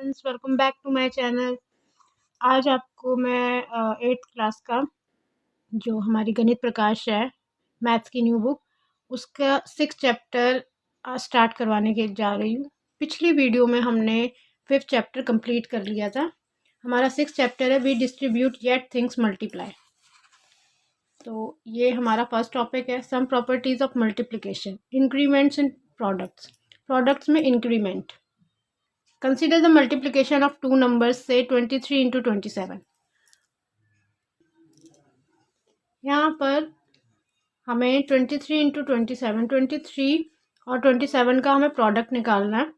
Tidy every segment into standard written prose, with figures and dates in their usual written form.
Friends, welcome back to my channel. आज आपको मैं 8th क्लास का जो हमारी गणित प्रकाश है, मैथ्स की न्यू बुक, उसका 6 चैप्टर स्टार्ट करवाने के जा रही हूँ। पिछली वीडियो में हमने 5th चैप्टर कंप्लीट कर लिया था। हमारा 6th चैप्टर है we distribute yet things multiply. तो ये हमारा फर्स्ट टॉपिक है, some properties of multiplication, increments in products. Products में increment. Consider the multiplication of two numbers से 23 इंटू 27। यहाँ पर हमें 23 इंटू 27, 23 और 27 का हमें प्रोडक्ट निकालना है।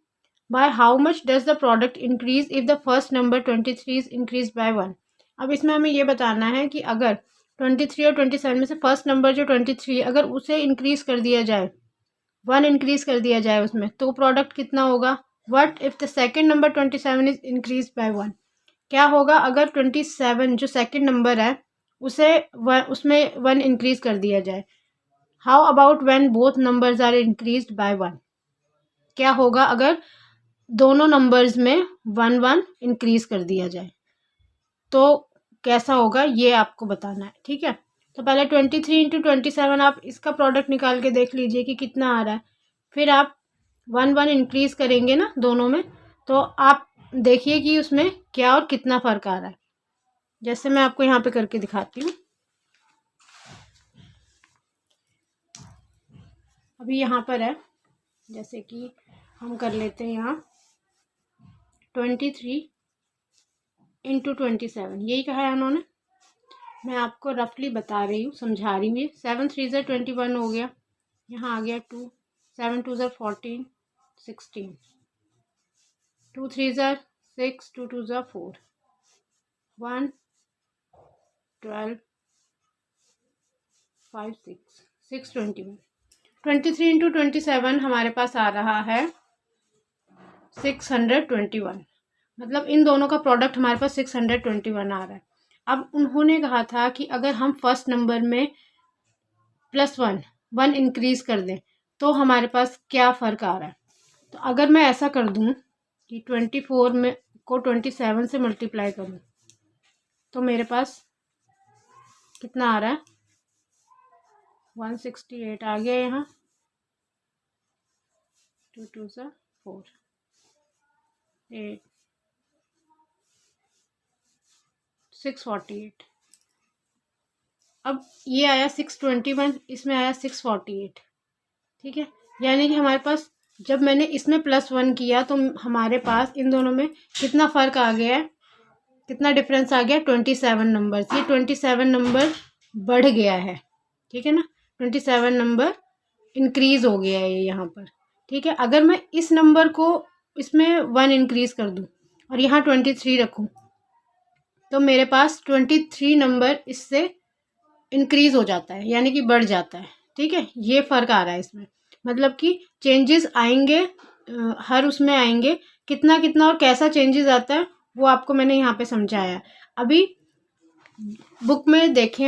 By how much does the product increase if the first number 23 is increase by 1। अब इसमें हमें ये बताना है कि अगर 23 और 27 में से फर्स्ट नंबर जो 23 अगर उसे इंक्रीज कर दिया जाए, 1 इंक्रीज कर दिया जाए उसमें, तो प्रोडक्ट कितना होगा। What if the second number 27 is increase by 1। क्या होगा अगर 27 जो सेकेंड नंबर है उसे उसमें 1 इंक्रीज कर दिया जाए। How about when both numbers are increased by 1। क्या होगा अगर दोनों नंबर्स में 1 इंक्रीज कर दिया जाए, तो कैसा होगा ये आपको बताना है। ठीक है, तो पहले 23 इंटू 27 आप इसका प्रोडक्ट निकाल के देख लीजिए कि कितना आ रहा है। फिर आप 1 इंक्रीज करेंगे ना दोनों में, तो आप देखिए कि उसमें क्या और कितना फ़र्क आ रहा है। जैसे मैं आपको यहाँ पे करके दिखाती हूँ। अभी यहाँ पर है, जैसे कि हम कर लेते हैं यहाँ 23 इंटू 27, यही कहा है उन्होंने। मैं आपको रफली बता रही हूँ, समझा रही हूँ। 7 3 21 हो गया, यहाँ आ गया 2, 7 2 14, 16, 2 3 6, 2 2 4, 1 12 5 6 6 21। 23 इंटू 27 हमारे पास आ रहा है 621। मतलब इन दोनों का प्रोडक्ट हमारे पास 621 आ रहा है। अब उन्होंने कहा था कि अगर हम फर्स्ट नंबर में +1 इंक्रीज कर दें तो हमारे पास क्या फ़र्क आ रहा है। तो अगर मैं ऐसा कर दूं कि 24 में को 27 से मल्टीप्लाई करूं, तो मेरे पास कितना आ रहा है, 168 आ गया यहाँ। 2 2 4, 8, 648। अब ये आया 621, इसमें आया 648। ठीक है, यानी कि हमारे पास जब मैंने इसमें +1 किया तो हमारे पास इन दोनों में कितना फ़र्क आ गया है, कितना डिफरेंस आ गया, 27 नंबर। ये 27 नंबर बढ़ गया है। ठीक है ना, 27 नंबर इंक्रीज़ हो गया है यहाँ पर। ठीक है, अगर मैं इस नंबर को इसमें 1 इंक्रीज़ कर दूँ और यहाँ 23 रखूँ, तो मेरे पास 23 नंबर इससे इंक्रीज़ हो जाता है, यानी कि बढ़ जाता है। ठीक है, ये फ़र्क आ रहा है इसमें। मतलब कि चेंजेस आएंगे, हर उसमें आएंगे, कितना कितना और कैसा चेंजेस आता है वो आपको मैंने यहाँ पे समझाया। अभी बुक में देखें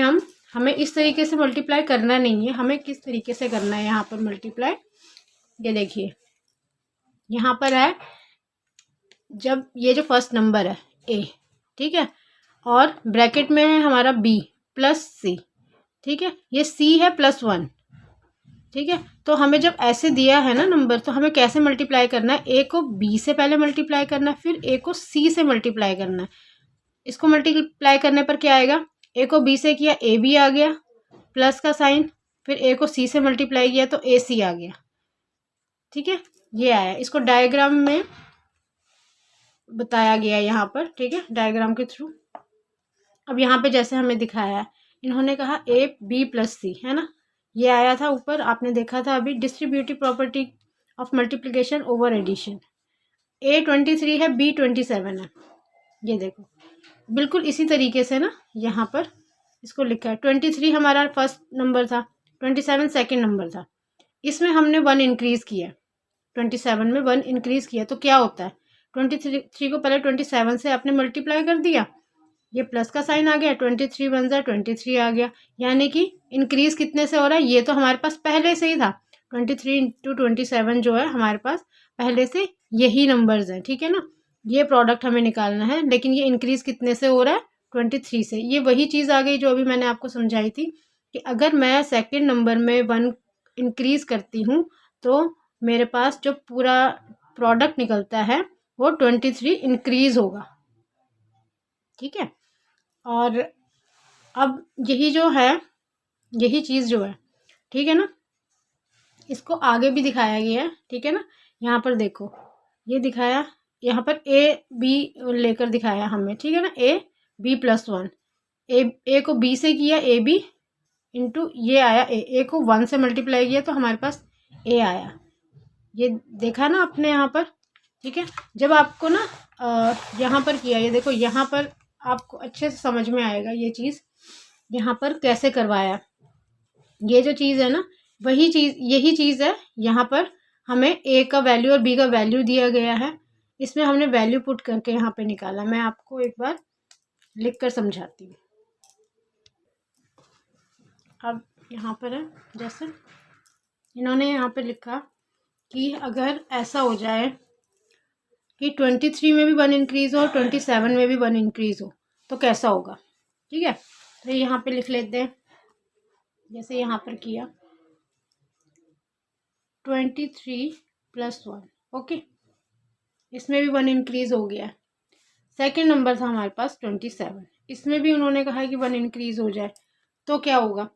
हमें इस तरीके से मल्टीप्लाई करना नहीं है, हमें किस तरीके से करना है यहाँ पर मल्टीप्लाई। ये देखिए यहाँ पर है, जब ये जो फर्स्ट नंबर है A, ठीक है, और ब्रैकेट में है हमारा B प्लस C। ठीक है, ये C है +1। ठीक है, तो हमें जब ऐसे दिया है ना नंबर, तो हमें कैसे मल्टीप्लाई करना है, A को B से पहले मल्टीप्लाई करना है, फिर A को C से मल्टीप्लाई करना है। इसको मल्टीप्लाई करने पर क्या आएगा, A को B से किया AB आ गया प्लस का साइन, फिर A को C से मल्टीप्लाई किया तो AC आ गया। ठीक है, ये आया, इसको डायग्राम में बताया गया यहाँ पर। ठीक है, डायग्राम के थ्रू। अब यहाँ पे जैसे हमें दिखाया है, इन्होंने कहा AB + C, है ना, ये आया था ऊपर, आपने देखा था अभी, distributive property of multiplication over addition. A 23 है, B 27 है। ये देखो बिल्कुल इसी तरीके से ना यहाँ पर इसको लिखा है। 23 हमारा फर्स्ट नंबर था, 27 सेकेंड नंबर था, इसमें हमने 1 इंक्रीज़ किया, 27 में 1 इंक्रीज़ किया, तो क्या होता है, 23 को पहले 27 से आपने मल्टीप्लाई कर दिया, ये प्लस का साइन आ गया, 23 1 23 आ गया, यानी कि इंक्रीज़ कितने से हो रहा है, ये तो हमारे पास पहले से ही था। 23 इंटू 27 जो है हमारे पास पहले से यही नंबर्स हैं। ठीक है ना, ये प्रोडक्ट हमें निकालना है, लेकिन ये इंक्रीज़ कितने से हो रहा है, 23 से। ये वही चीज़ आ गई जो अभी मैंने आपको समझाई थी कि अगर मैं सेकंड नंबर में 1 इंक्रीज़ करती हूँ तो मेरे पास जो पूरा प्रोडक्ट निकलता है वो 23 इंक्रीज़ होगा। ठीक है, और अब यही जो है, यही चीज़ जो है, ठीक है ना, इसको आगे भी दिखाया गया है। ठीक है ना, यहाँ पर देखो, ये दिखाया, यहाँ पर ए बी लेकर दिखाया हमें। ठीक है ना, ए बी प्लस 1, ए को बी से किया, ए बी इंटू ये आया ए को 1 से मल्टीप्लाई किया तो हमारे पास ए आया। ये देखा ना आपने यहाँ पर। ठीक है, जब आपको ना यहाँ पर किया, ये देखो यहाँ पर आपको अच्छे से समझ में आएगा ये चीज़ यहाँ पर कैसे करवाया। ये जो चीज़ है ना, वही चीज़, यही चीज़ है। यहाँ पर हमें ए का वैल्यू और बी का वैल्यू दिया गया है, इसमें हमने वैल्यू पुट करके यहाँ पे निकाला। मैं आपको एक बार लिख कर समझाती हूँ। अब यहाँ पर है, जैसे इन्होंने यहाँ पे लिखा कि अगर ऐसा हो जाए कि 23 में भी 1 इंक्रीज़ हो और 27 में भी 1 इंक्रीज़ हो तो कैसा होगा। ठीक है, तो यहाँ पे लिख लेते हैं, जैसे यहाँ पर किया 23 + 1, ओके, इसमें भी 1 इंक्रीज़ हो गया है। सेकंड नंबर था हमारे पास 27, इसमें भी उन्होंने कहा है कि 1 इंक्रीज़ हो जाए तो क्या होगा।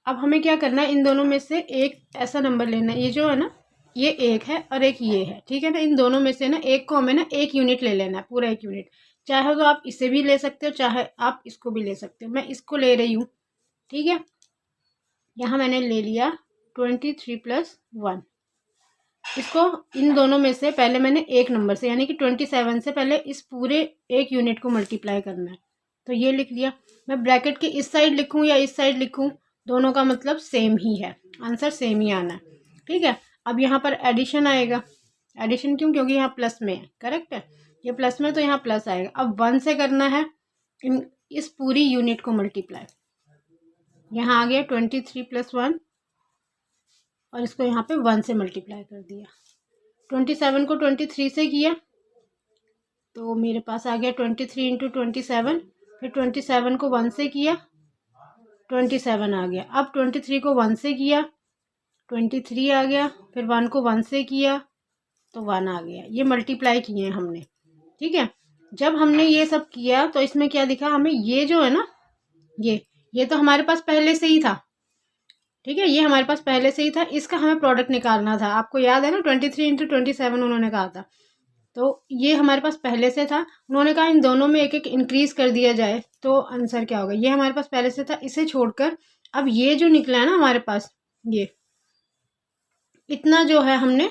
अब हमें क्या करना है, इन दोनों में से एक ऐसा नंबर लेना है, ये जो है ना, ये एक है और एक ये है। ठीक है ना, इन दोनों में से ना एक को हमें ना एक यूनिट ले लेना है, पूरा 1 यूनिट। चाहे तो आप इसे भी ले सकते हो, चाहे आप इसको भी ले सकते हो। मैं इसको ले रही हूँ। ठीक है, यहाँ मैंने ले लिया 23 + 1। इसको इन दोनों में से पहले मैंने एक नंबर से, यानी कि 27 से पहले इस पूरे 1 यूनिट को मल्टीप्लाई करना है। तो ये लिख लिया। मैं ब्रैकेट के इस साइड लिखूँ या इस साइड लिखूँ, दोनों का मतलब सेम ही है, आंसर सेम ही आना है। ठीक है, अब यहाँ पर एडिशन आएगा। एडिशन क्यों, क्योंकि यहाँ प्लस में है, करेक्ट है, ये प्लस में तो यहाँ प्लस आएगा। अब 1 से करना है इस पूरी यूनिट को मल्टीप्लाई। यहाँ आ गया 23 + 1 और इसको यहाँ पे 1 से मल्टीप्लाई कर दिया। 27 को 23 से किया तो मेरे पास आ गया 23 × 27। फिर 27 को 1 से किया, 27 आ गया। अब 23 को 1 से किया, 23 आ गया। फिर 1 को 1 से किया तो 1 आ गया। ये मल्टीप्लाई किए हैं हमने। ठीक है, जब हमने ये सब किया तो इसमें क्या दिखा हमें, ये जो है ना, ये तो हमारे पास पहले से ही था। ठीक है, ये हमारे पास पहले से ही था, इसका हमें प्रोडक्ट निकालना था। आपको याद है ना, 23 × 27 उन्होंने कहा था, तो ये हमारे पास पहले से था। उन्होंने कहा इन दोनों में एक एक इंक्रीज़ कर दिया जाए तो आंसर क्या होगा। ये हमारे पास पहले से था, इसे छोड़कर अब ये जो निकला है ना हमारे पास, ये इतना जो है हमने,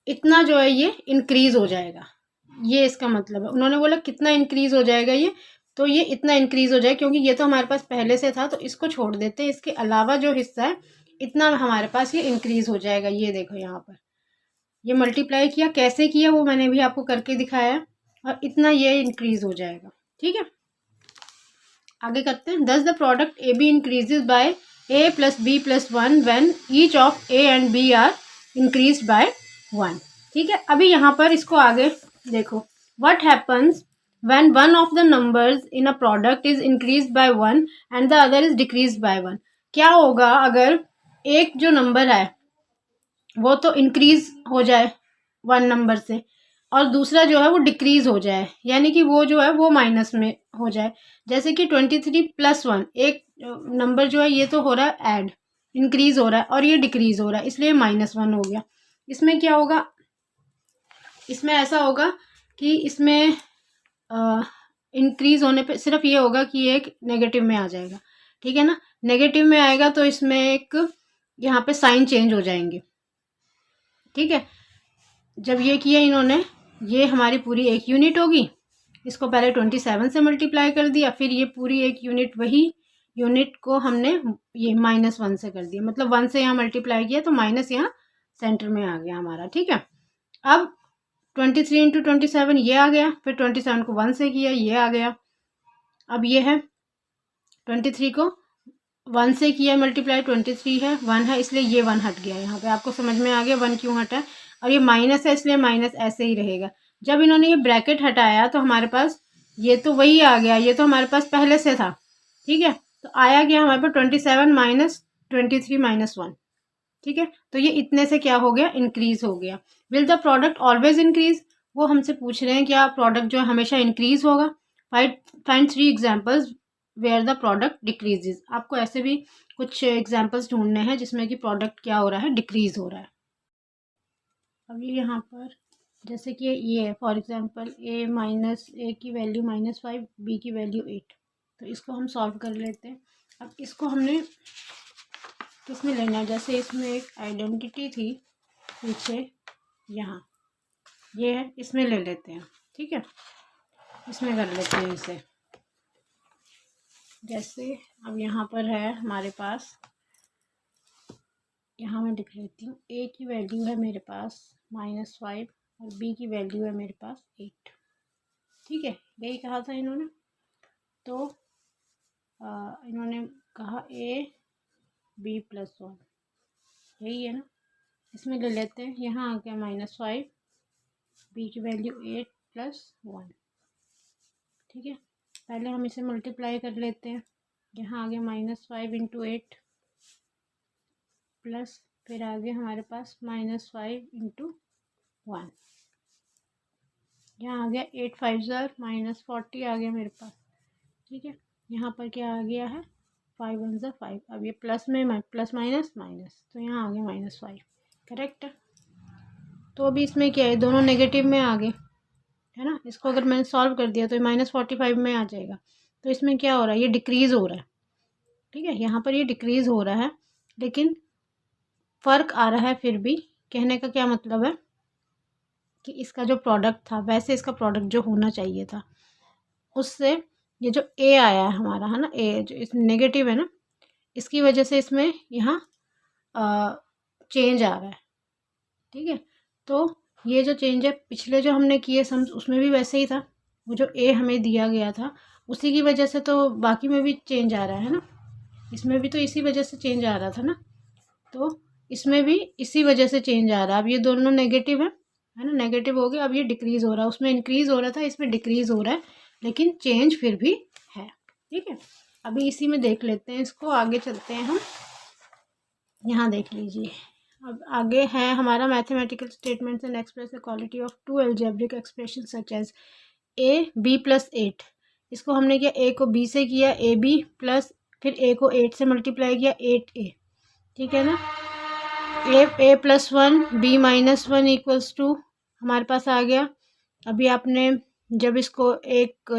इतना जो है ये इंक्रीज़ हो जाएगा। ये इसका मतलब है, उन्होंने बोला कितना इंक्रीज़ हो जाएगा ये, तो ये इतना इंक्रीज़ हो जाए, क्योंकि ये तो हमारे पास पहले से था तो इसको छोड़ देते हैं। इसके अलावा जो हिस्सा है इतना हमारे पास ये इंक्रीज़ हो जाएगा। ये देखो यहाँ पर ये मल्टीप्लाई किया, कैसे किया वो मैंने भी आपको करके दिखाया, और इतना ये इंक्रीज़ हो जाएगा। ठीक है, आगे करते हैं। Thus the product a b increases by a + b + 1 when each of a and b are increased by 1। ठीक है, अभी यहाँ पर इसको आगे देखो, what happens when one of the numbers in a product is increased by 1 and the other is decreased by 1। क्या होगा अगर एक जो नंबर है वो तो इंक्रीज हो जाए 1 नंबर से, और दूसरा जो है वो डिक्रीज हो जाए, यानी कि वो जो है वो माइनस में हो जाए। जैसे कि 23 + 1, एक नंबर जो है ये तो हो रहा है ऐड, इंक्रीज हो रहा है, और ये डिक्रीज हो रहा है, इसलिए -1 हो गया। इसमें क्या होगा, इसमें ऐसा होगा कि इसमें इंक्रीज होने पे सिर्फ ये होगा कि एक नेगेटिव में आ जाएगा। ठीक है ना, नेगेटिव में आएगा तो इसमें एक यहाँ पे साइन चेंज हो जाएंगे। ठीक है, जब ये किया इन्होंने, ये हमारी पूरी 1 यूनिट होगी, इसको पहले 27 से मल्टीप्लाई कर दिया, फिर ये पूरी 1 यूनिट, वही यूनिट को हमने ये -1 से कर दिया, मतलब 1 से यहाँ मल्टीप्लाई किया तो माइनस यहाँ सेंटर में आ गया हमारा। ठीक है, अब 23 × 27 ये आ गया, फिर 27 को 1 से किया, ये आ गया। अब ये है 23 को 1 से किया मल्टीप्लाई, 23 है, 1 है, इसलिए ये 1 हट गया। यहाँ पे आपको समझ में आ गया 1 क्यों हटा है, और ये माइनस है इसलिए माइनस ऐसे ही रहेगा। जब इन्होंने ये ब्रैकेट हटाया तो हमारे पास ये तो वही आ गया, ये तो हमारे पास पहले से था, ठीक है। तो आया गया हमारे पास 27 माइनस 23 माइनस 1, ठीक है। तो ये इतने से क्या हो गया, इंक्रीज हो गया। Will the product always increase, वो हमसे पूछ रहे हैं क्या प्रोडक्ट जो है हमेशा इंक्रीज होगा। Find 3 examples where the product decreases. आपको ऐसे भी कुछ एग्जांपल्स ढूंढने हैं जिसमें कि प्रोडक्ट क्या हो रहा है, डिक्रीज हो रहा है। अभी यहाँ पर जैसे कि ये है, फॉर एग्जांपल ए की वैल्यू -5, बी की वैल्यू 8, तो इसको हम सॉल्व कर लेते हैं। अब इसको हमने किसमें लेना है, जैसे इसमें एक आइडेंटिटी थी पीछे, यहाँ ये है, इसमें ले लेते हैं, ठीक है। इसमें कर लेते हैं इसे। जैसे अब यहाँ पर है हमारे पास, यहाँ मैं लिख लेती हूँ, ए की वैल्यू है मेरे पास -5 और बी की वैल्यू है मेरे पास 8, ठीक है। यही कहा था इन्होंने, तो इन्होंने कहा ए बी प्लस 1, यही है ना। इसमें ले लेते हैं, यहाँ आ गया -5, बी की वैल्यू 8 प्लस 1, ठीक है। पहले हम इसे मल्टीप्लाई कर लेते हैं, यहाँ आ गया -5 इंटू 8 प्लस फिर आ गया हमारे पास -5 इंटू 1, यहाँ आ गया 8 5 ज़ार -40 आ गया मेरे पास, ठीक है। यहाँ पर क्या आ गया है, 5 1 ज़ार 5, अब ये प्लस में प्लस माइनस माइनस, तो यहाँ आ गया -5, करेक्ट है। तो अभी इसमें क्या है, दोनों नेगेटिव में आ गए, है ना। इसको अगर मैंने सॉल्व कर दिया तो -45 में आ जाएगा। तो इसमें क्या हो रहा है, ये डिक्रीज़ हो रहा है, ठीक है। यहाँ पर ये डिक्रीज़ हो रहा है, लेकिन फ़र्क आ रहा है फिर भी। कहने का क्या मतलब है कि इसका जो प्रोडक्ट था, वैसे इसका प्रोडक्ट जो होना चाहिए था, उससे ये जो ए आया है हमारा, है ना, ए जो इस नेगेटिव है ना, इसकी वजह से इसमें यहाँ चेंज आ रहा है, ठीक है। तो ये जो चेंज है, पिछले जो हमने किए सम्स उसमें भी वैसे ही था, वो जो ए हमें दिया गया था उसी की वजह से तो बाकी में भी चेंज आ रहा है ना, इसमें भी तो इसी वजह से चेंज आ रहा था ना, तो इसमें भी इसी वजह से चेंज आ रहा है। अब ये दोनों नेगेटिव है ना, नेगेटिव हो गया, अब ये डिक्रीज़ हो रहा है, उसमें इंक्रीज़ हो रहा था, इसमें डिक्रीज़ हो रहा है, लेकिन चेंज फिर भी है, ठीक है। अभी इसी में देख लेते हैं इसको, आगे चलते हैं हम। यहाँ देख लीजिए, अब आगे है हमारा mathematical statements and express the quality of 2 algebraic expression such as a b plus 8। इसको हमने किया, ए को बी से किया, ए बी प्लस फिर ए को 8 से मल्टीप्लाई किया, 8a, ठीक है ना। A plus 1 b minus 1 equals to हमारे पास आ गया। अभी आपने जब इसको एक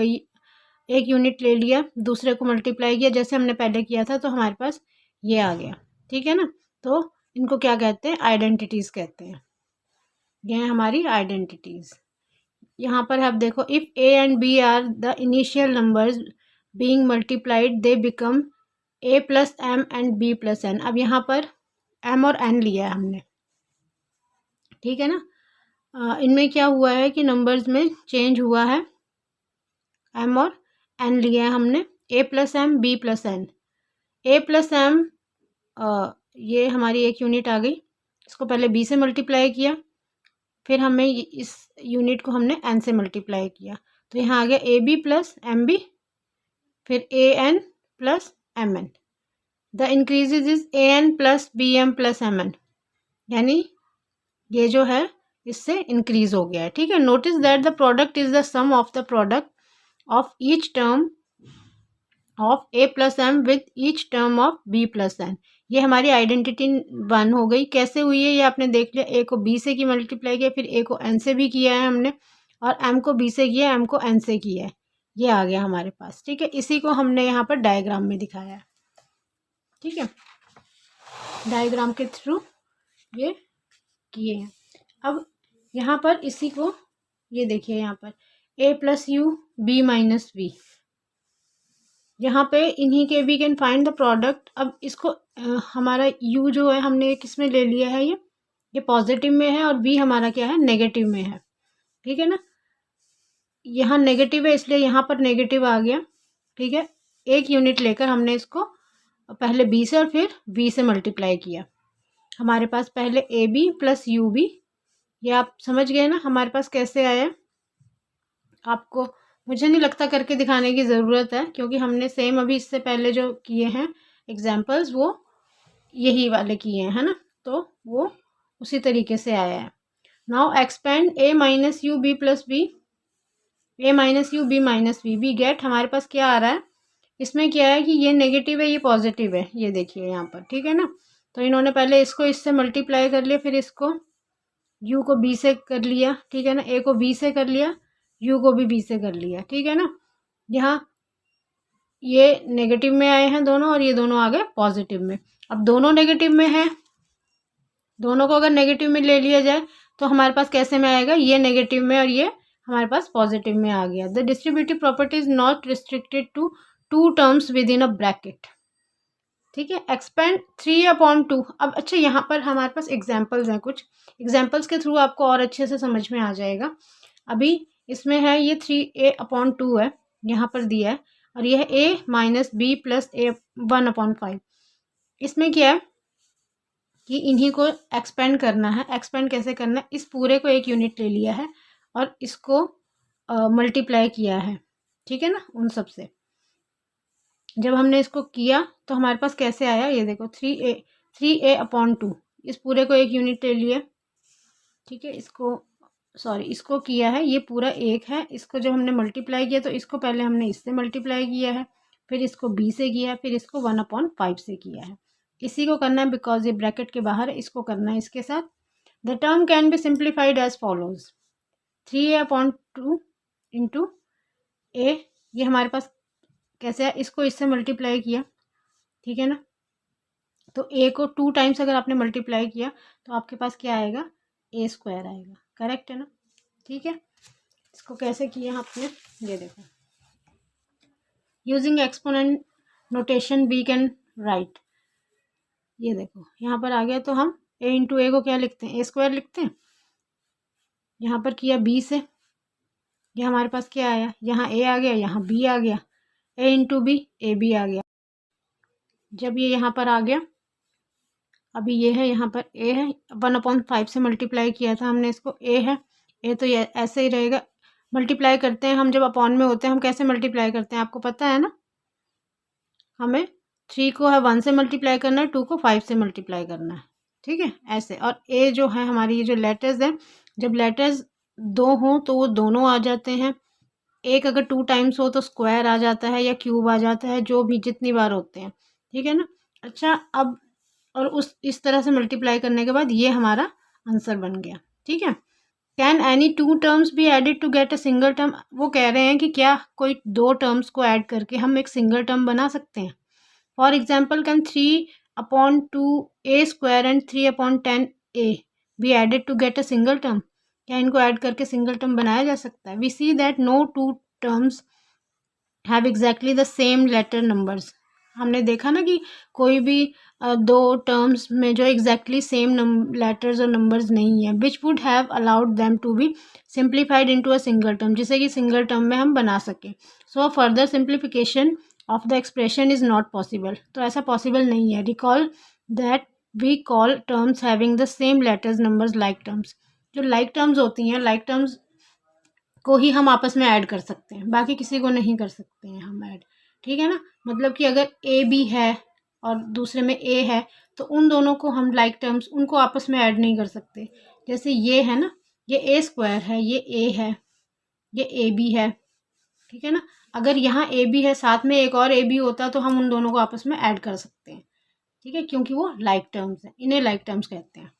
यूनिट ले लिया, दूसरे को मल्टीप्लाई किया जैसे हमने पहले किया था, तो हमारे पास ये आ गया, ठीक है ना। तो इनको क्या कहते हैं, आइडेंटिटीज़ कहते हैं। ये हैं हमारी आइडेंटिटीज़। यहाँ पर आप देखो, if a and b are the initial numbers being multiplied they become a plus m and b plus n. अब यहाँ पर एम और एन लिया है हमने, ठीक है ना। इनमें क्या हुआ है कि नंबर्स में चेंज हुआ है, एम और एन लिया है हमने, a plus m b plus n. A plus m ये हमारी एक यूनिट आ गई, इसको पहले बी से मल्टीप्लाई किया, फिर हमें इस यूनिट को हमने एन से मल्टीप्लाई किया, तो यहाँ आ गया a b plus m b, फिर a n plus m n. The increases is a n plus b m plus m n, यानी ये जो है इससे इंक्रीज हो गया है, ठीक है। Notice that the product is the sum of the product of each term of a plus m with each term of b plus n. ये हमारी आइडेंटिटी 1 हो गई। कैसे हुई है ये आपने देख लिया, ए को बी से की मल्टीप्लाई किया, फिर ए को एन से भी किया है हमने, और एम को बी से किया, एम को एन से किया है, ये आ गया हमारे पास, ठीक है। इसी को हमने यहाँ पर डायग्राम में दिखाया है, ठीक है, डायग्राम के थ्रू ये किए हैं। अब यहाँ पर इसी को ये देखिए, यहाँ पर a plus u b minus b, यहाँ पे इन्हीं के we can find the product. अब इसको हमारा u जो है हमने किस में ले लिया है, ये पॉजिटिव में है, और v हमारा क्या है, नेगेटिव में है, ठीक है ना। यहाँ नेगेटिव है इसलिए यहाँ पर नेगेटिव आ गया, ठीक है। एक यूनिट लेकर हमने इसको पहले b से और फिर v से मल्टीप्लाई किया। हमारे पास पहले a b plus u b, ये आप समझ गए ना हमारे पास कैसे आया, आपको मुझे नहीं लगता करके दिखाने की ज़रूरत है, क्योंकि हमने सेम अभी इससे पहले जो किए हैं एग्जाम्पल्स वो यही वाले किए हैं, है ना, तो वो उसी तरीके से आया है। Now expand a minus u b plus b, a minus u b minus v, we get, हमारे पास क्या आ रहा है, इसमें क्या है कि ये नेगेटिव है ये पॉजिटिव है, ये देखिए यहाँ पर, ठीक है ना। तो इन्होंने पहले इसको इससे मल्टीप्लाई कर लिया, फिर इसको u को b से कर लिया, ठीक है ना, a को b से कर लिया, u को भी b से कर लिया, ठीक है ना। यहाँ ये नेगेटिव में आए हैं दोनों और ये दोनों आ गए पॉजिटिव में। अब दोनों नेगेटिव में है, दोनों को अगर नेगेटिव में ले लिया जाए तो हमारे पास कैसे में आएगा, ये नेगेटिव में और ये हमारे पास पॉजिटिव में आ गया। The distributive property is not restricted to two terms within a bracket, ठीक है। एक्सपेंड 3/2। अब अच्छा यहाँ पर हमारे पास एग्जाम्पल्स हैं, कुछ एग्जाम्पल्स के थ्रू आपको और अच्छे से समझ में आ जाएगा। अभी इसमें है ये 3a/2 है, यहाँ पर दिया है, और यह है a minus b plus a 1/5। इसमें क्या है कि इन्हीं को एक्सपेंड करना है। एक्सपेंड कैसे करना है, इस पूरे को एक यूनिट ले लिया है और इसको मल्टीप्लाई किया है, ठीक है ना, उन सब से। जब हमने इसको किया तो हमारे पास कैसे आया, ये देखो 3a/2, इस पूरे को एक यूनिट ले लिया, ठीक है। इसको किया है, ये पूरा एक है, इसको जब हमने मल्टीप्लाई किया तो इसको पहले हमने इससे मल्टीप्लाई किया है, फिर इसको b से किया है, फिर इसको 1/5 से किया है। इसी को करना है बिकॉज ये ब्रैकेट के बाहर है, इसको करना है इसके साथ। The term can be simplified as follows, 3a/2 into a, ये हमारे पास कैसे है, इसको इससे मल्टीप्लाई किया, ठीक है ना। तो a को 2 टाइम्स अगर आपने मल्टीप्लाई किया तो आपके पास क्या आएगा, a² आएगा, करेक्ट है ना, ठीक है। इसको कैसे किया आपने, ये देखो, using exponent notation we can write, ये देखो यहाँ पर आ गया, तो हम a इंटू ए को क्या लिखते हैं, a² लिखते हैं। यहाँ पर किया b से, ये हमारे पास क्या आया, यहाँ a आ गया, यहाँ b आ गया, a into b a b आ गया। जब ये यहाँ पर आ गया, अभी ये है, यहाँ पर a है, 1/5 से मल्टीप्लाई किया था हमने इसको, a है, a तो ये ऐसे ही रहेगा। मल्टीप्लाई करते हैं हम, जब अपॉन में होते हैं हम कैसे मल्टीप्लाई करते हैं आपको पता है ना, हमें 3 को है 1 से मल्टीप्लाई करना है, 2 को 5 से मल्टीप्लाई करना है, ठीक है, ऐसे। और a जो है हमारी, ये जो लेटर्स हैं, जब लेटर्स 2 हों तो वो दोनों आ जाते हैं, एक अगर 2 टाइम्स हो तो स्क्वायर आ जाता है या क्यूब आ जाता है, जो भी जितनी बार होते हैं, ठीक है ना। अच्छा, अब और इस तरह से मल्टीप्लाई करने के बाद ये हमारा आंसर बन गया, ठीक है। Can any 2 terms be added to get a single term, वो कह रहे हैं कि क्या कोई 2 टर्म्स को ऐड करके हम एक सिंगल टर्म बना सकते हैं। For example, can 3/2a² and 3/10a be added to get a single term, क्या इनको ऐड करके सिंगल टर्म बनाया जा सकता है। We see that no 2 terms have exactly the same letter numbers, हमने देखा ना कि कोई भी 2 टर्म्स में जो एग्जैक्टली सेम लेटर्स और नंबर्स नहीं है, which would have allowed them to be simplified into a single term, जिसे कि सिंगल टर्म में हम बना सकें। So further simplification of the expression is not possible, तो ऐसा पॉसिबल नहीं है। Recall that we call terms having the same letters numbers like terms, जो लाइक टर्म्स होती हैं, लाइक टर्म्स को ही हम आपस में ऐड कर सकते हैं, बाकी किसी को नहीं कर सकते हैं हम ऐड, ठीक है ना। मतलब कि अगर ए बी है और दूसरे में ए है तो उन दोनों को हम लाइक टर्म्स उनको आपस में ऐड नहीं कर सकते। जैसे ये है ना, ये a² है, ये a है, ये ए बी है, ठीक है ना। अगर यहाँ ए बी है, साथ में एक और ए बी होता तो हम उन दोनों को आपस में ऐड कर सकते हैं, ठीक है, क्योंकि वो लाइक टर्म्स हैं, इन्हें लाइक टर्म्स कहते हैं।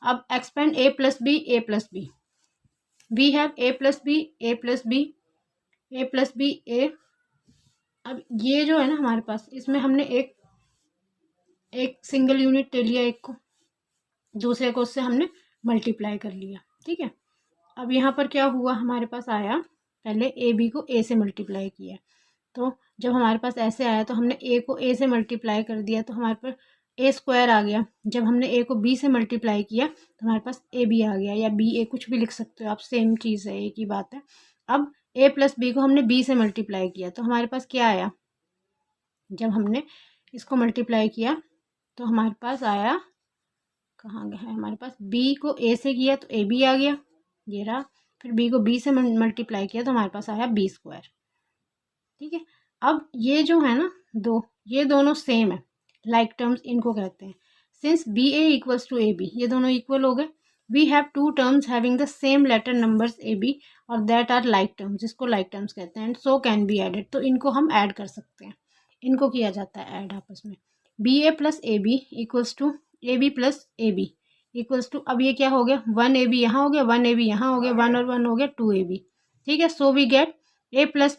अब expand a plus b a plus b, we have a plus b a plus b a plus b a। अब ये जो है ना हमारे पास, इसमें हमने एक सिंगल यूनिट ले लिया, एक को, दूसरे को उससे हमने मल्टीप्लाई कर लिया, ठीक है। अब यहाँ पर क्या हुआ, हमारे पास आया, पहले ए बी को ए से मल्टीप्लाई किया, तो जब हमारे पास ऐसे आया तो हमने ए को ए से मल्टीप्लाई कर दिया तो हमारे पास a² आ गया। जब हमने ए को बी से मल्टीप्लाई किया तो हमारे पास ए बी आ गया, या बी ए कुछ भी लिख सकते हो आप, सेम चीज़ है, एक ही बात है। अब a प्लस बी को हमने b से मल्टीप्लाई किया तो हमारे पास क्या आया, जब हमने इसको मल्टीप्लाई किया तो हमारे पास आया, कहाँ गया है हमारे पास, b को a से किया तो a b आ गया, ये रहा। फिर b को b से मल्टीप्लाई किया तो हमारे पास आया b स्क्वायर। ठीक है, अब ये जो है ना ये दोनों सेम है, लाइक टर्म्स इनको कहते हैं। Since b a equals to a b, ये दोनों इक्वल हो गए। We have two terms having the same letter numbers a b और दैट आर लाइक टर्म्स, जिसको लाइक टर्म्स कहते हैं। And so can be added, तो इनको हम ऐड कर सकते हैं, इनको किया जाता है ऐड आपस में। B a plus a b equals to a b plus a b equals to, अब ये क्या हो गया, 1 ए बी यहाँ हो गया, 1 ए बी यहाँ हो गया, 1 और 1 हो गया 2 ए बी। ठीक है, so we get a plus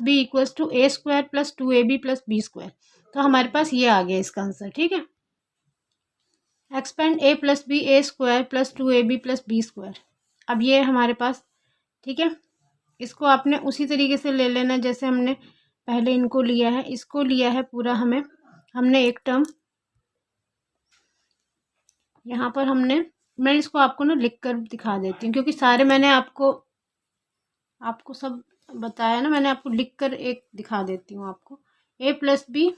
b equals to a square plus 2 a b plus b square. तो हमारे पास ये आ गया इसका आंसर। ठीक है, expand a plus b a square plus 2 a b plus b square. अब ये हमारे पास, ठीक है, इसको आपने उसी तरीके से ले लेना जैसे हमने पहले इनको लिया है, इसको लिया है पूरा हमने एक टर्म यहाँ पर मैं इसको आपको ना लिख कर दिखा देती हूँ, क्योंकि सारे मैंने आपको सब बताया ना, मैंने आपको लिख कर एक दिखा देती हूँ आपको। ए प्लस बी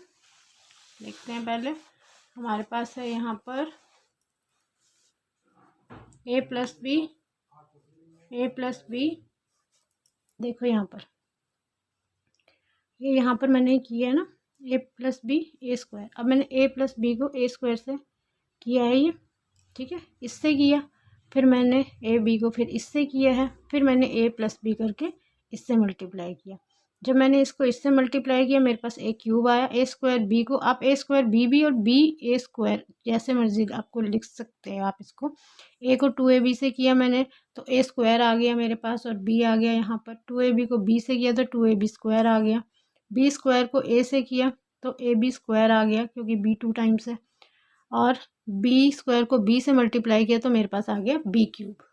देखते हैं पहले, हमारे पास है यहाँ पर ए प्लस बी, देखो यहाँ पर ये यहाँ पर मैंने किया है ना a plus b a square. अब मैंने ए प्लस बी को ए स्क्वायर से किया है ये, ठीक है, इससे किया, फिर मैंने ए बी को फिर इससे किया है, फिर मैंने ए प्लस बी करके इससे मल्टीप्लाई किया। जब मैंने इसको इससे मल्टीप्लाई किया मेरे पास ए क्यूब आया। ए स्क्वायर बी को आप ए स्क्वायर बी भी और बी ए स्क्वायर जैसे मर्जी आपको लिख सकते हैं आप इसको। ए को 2 ए बी से किया मैंने तो ए स्क्वायर आ गया मेरे पास, और बी आ गया यहाँ पर। 2 ए बी को बी से किया तो 2 ए बी स्क्वायर आ गया। बी स्क्वायर को ए से किया तो ए बी स्क्वायर आ गया, क्योंकि बी 2 टाइम्स है। और बी स्क्वायर को बी से मल्टीप्लाई किया तो मेरे पास आ गया बी क्यूब।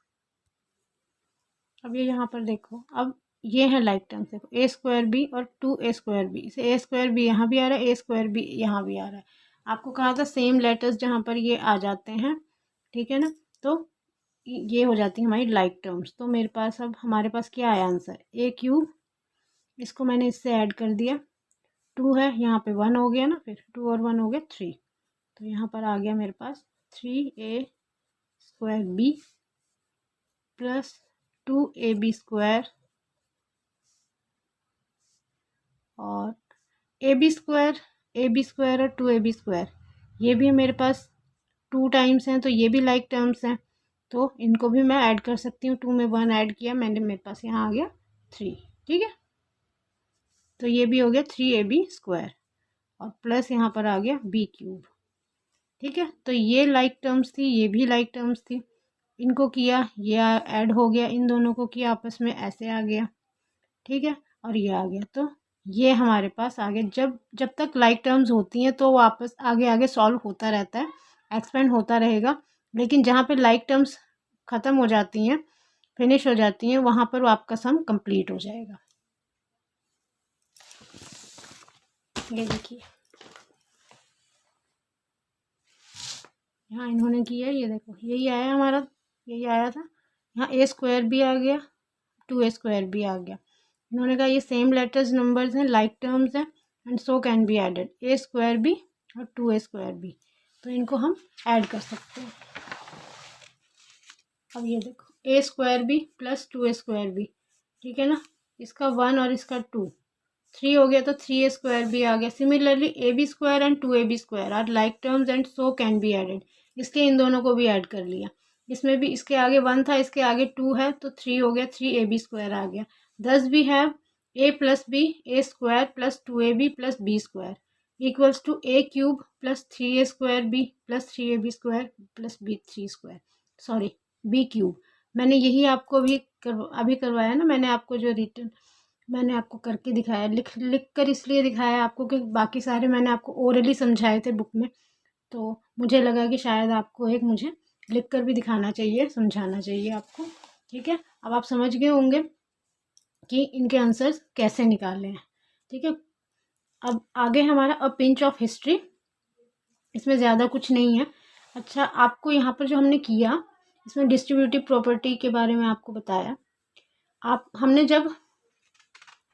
अब ये यहाँ पर देखो, अब ये है लाइक टर्म्स, देखो ए स्क्वायर बी और 2 ए स्क्वायर बी, इसे ए स्क्वायर बी यहाँ भी आ रहा है, ए स्क्वायर बी यहाँ भी आ रहा है। आपको कहा था सेम लेटर्स जहाँ पर ये आ जाते हैं, ठीक है ना, तो ये हो जाती है हमारी लाइक टर्म्स। तो मेरे पास अब हमारे पास क्या आया आंसर, ए क्यूब, इसको मैंने इससे ऐड कर दिया, 2 है यहाँ पे 1 हो गया ना, फिर 2 और 1 हो गया 3, तो यहाँ पर आ गया मेरे पास 3a square b plus 2ab square और ए बी स्क्वायर और 2ab स्क्वायर, ये भी मेरे पास 2 टाइम्स हैं तो ये भी लाइक टर्म्स हैं, तो इनको भी मैं ऐड कर सकती हूँ। 2 में 1 ऐड किया मैंने, मेरे पास यहाँ आ गया 3। ठीक है, तो ये भी हो गया 3ab स्क्वायर और प्लस यहाँ पर आ गया बी क्यूब। ठीक है, तो ये लाइक टर्म्स थी, ये भी लाइक टर्म्स थी, इनको किया, ये ऐड हो गया, इन दोनों को किया आपस में, ऐसे आ गया। ठीक है, और ये आ गया, तो ये हमारे पास आ गया। जब तक लाइक टर्म्स होती हैं तो वापस आगे आगे सॉल्व होता रहता है, एक्सपेंड होता रहेगा, लेकिन जहाँ पे लाइक टर्म्स ख़त्म हो जाती हैं, फिनिश हो जाती हैं, वहाँ पर आपका सम कंप्लीट हो जाएगा। ये देखिए यहाँ इन्होंने किया, ये देखो यही आया हमारा, यही आया था। यहाँ ए स्क्वायर भी आ गया, 2a स्क्वायर भी आ गया। इन्होंने कहा ये सेम लेटर्स नंबर्स हैं, लाइक टर्म्स हैं, and so can be added, a square भी और 2a स्क्वायर भी, तो इनको हम ऐड कर सकते हैं। अब ये देखो ए स्क्वायर भी प्लस 2a स्क्वायर भी, ठीक है ना, इसका 1 और इसका 2, 3 हो गया, तो 3a स्क्वायर भी आ गया। Similarly a b square and 2ab square are like terms and so can be added, इसलिए इन दोनों को भी ऐड कर लिया। इसमें भी इसके आगे 1 था, इसके आगे 2 है, तो 3 हो गया, 3ab स्क्वायर आ गया। Thus we have a plus b a square plus 2ab plus b square equals to a cube plus 3a square b plus 3ab square plus b 3 square, sorry b cube. मैंने यही आपको भी अभी करवाया ना, मैंने आपको जो रिटर्न मैंने आपको करके दिखाया, लिख कर इसलिए दिखाया आपको कि बाकी सारे मैंने आपको ओरली समझाए थे बुक में, तो मुझे लगा कि शायद आपको एक मुझे लिख कर भी दिखाना चाहिए, समझाना चाहिए आपको। ठीक है, अब आप समझ गए होंगे कि इनके आंसर्स कैसे निकाले हैं। ठीक है, अब आगे हमारा अ पिंच ऑफ हिस्ट्री, इसमें ज़्यादा कुछ नहीं है। अच्छा, आपको यहाँ पर जो हमने किया, इसमें डिस्ट्रीब्यूटिव प्रॉपर्टी के बारे में आपको बताया। हमने जब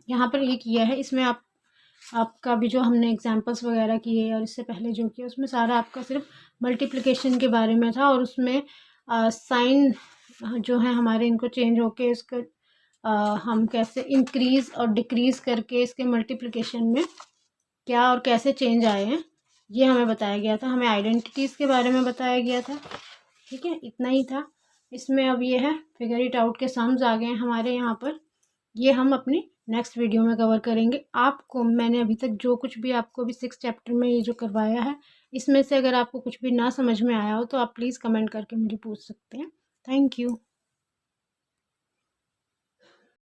यहाँ पर ये किया है, इसमें आपका भी जो हमने एग्जांपल्स वगैरह किए और इससे पहले जो किया, उसमें सारा आपका सिर्फ मल्टीप्लिकेशन के बारे में था, और उसमें साइन जो है हमारे इनको चेंज होके इसको हम कैसे इंक्रीज़ और डिक्रीज़ करके इसके मल्टीप्लिकेशन में क्या और कैसे चेंज आए हैं ये हमें बताया गया था। हमें आइडेंटिटीज़ के बारे में बताया गया था। ठीक है, इतना ही था इसमें। अब ये है फिगर इट आउट के सम्स आ गए हैं हमारे यहाँ पर। ये हम अपनी नेक्स्ट वीडियो में कवर करेंगे। आपको मैंने अभी तक जो कुछ भी आपको भी 6 चैप्टर में ये जो करवाया है, इसमें से अगर आपको कुछ भी ना समझ में आया हो तो आप प्लीज़ कमेंट करके मुझे पूछ सकते हैं। Thank you.